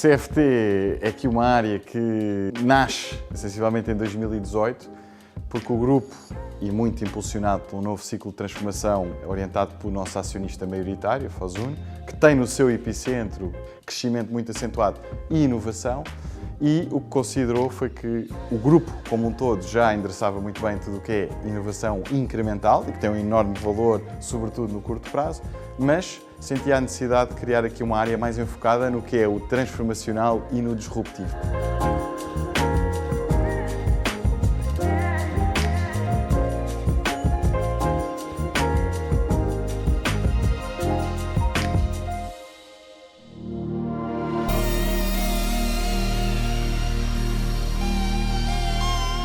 CFT é aqui uma área que nasce, sensivelmente, em 2018, porque o grupo, e muito impulsionado por um novo ciclo de transformação orientado pelo nosso acionista maioritário, a Fosun, que tem no seu epicentro crescimento muito acentuado e inovação, e o que considerou foi que o grupo, como um todo, já endereçava muito bem tudo o que é inovação incremental e que tem um enorme valor, sobretudo no curto prazo, mas sentia a necessidade de criar aqui uma área mais enfocada no que é o transformacional e no disruptivo.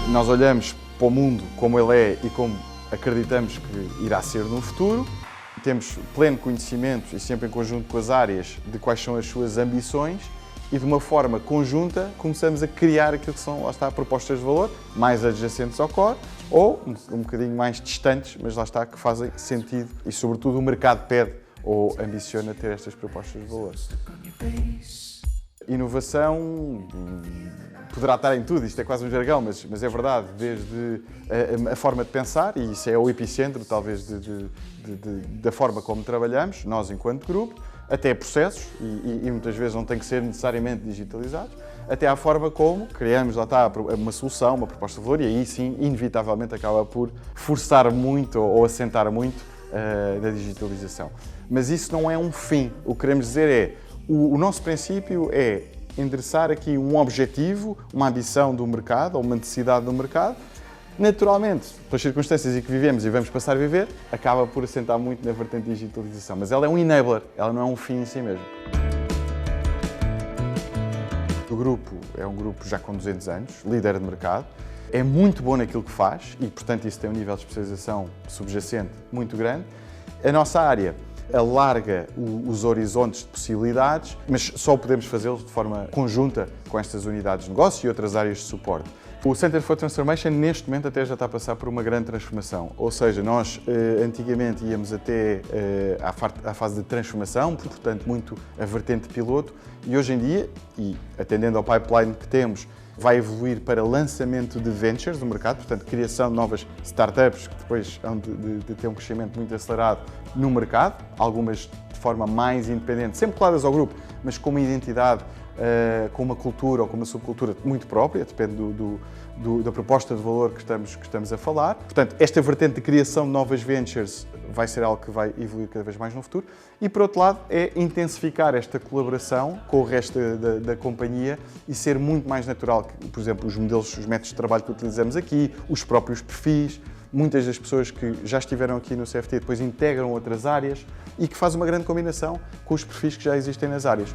Nós olhamos para o mundo como ele é e como acreditamos que irá ser no futuro. Temos pleno conhecimento, e sempre em conjunto com as áreas, de quais são as suas ambições e, de uma forma conjunta, começamos a criar aquilo que são, lá está, propostas de valor, mais adjacentes ao core ou um bocadinho mais distantes, mas lá está, que fazem sentido e, sobretudo, o mercado pede ou ambiciona ter estas propostas de valor. Inovação poderá estar em tudo, isto é quase um jargão, mas é verdade, desde a forma de pensar, e isso é o epicentro, talvez, da forma como trabalhamos, nós enquanto grupo, até processos, e muitas vezes não tem que ser necessariamente digitalizados, até à forma como criamos, lá está, uma solução, uma proposta de valor, e aí sim, inevitavelmente, acaba por forçar muito ou assentar muito da digitalização. Mas isso não é um fim, o que queremos dizer é, o nosso princípio é endereçar aqui um objetivo, uma ambição do mercado ou uma necessidade do mercado. Naturalmente, pelas circunstâncias em que vivemos e vamos passar a viver, acaba por assentar muito na vertente de digitalização. Mas ela é um enabler, ela não é um fim em si mesmo. O grupo é um grupo já com 200 anos, líder de mercado. É muito bom naquilo que faz e, portanto, isso tem um nível de especialização subjacente muito grande. A nossa área alarga os horizontes de possibilidades, mas só podemos fazê-lo de forma conjunta com estas unidades de negócio e outras áreas de suporte. O Center for Transformation, neste momento, até já está a passar por uma grande transformação. Ou seja, nós antigamente íamos até à fase de transformação, portanto, muito a vertente piloto, e hoje em dia, e atendendo ao pipeline que temos, vai evoluir para lançamento de ventures no mercado, portanto, criação de novas startups que depois hão de ter um crescimento muito acelerado no mercado, algumas de forma mais independente, sempre coladas ao grupo, mas com uma identidade, com uma cultura ou com uma subcultura muito própria, depende da proposta de valor que estamos a falar. Portanto, esta vertente de criação de novas ventures vai ser algo que vai evoluir cada vez mais no futuro. E, por outro lado, é intensificar esta colaboração com o resto da companhia e ser muito mais natural que, por exemplo, os modelos, os métodos de trabalho que utilizamos aqui, os próprios perfis. Muitas das pessoas que já estiveram aqui no CFT depois integram outras áreas e que faz uma grande combinação com os perfis que já existem nas áreas.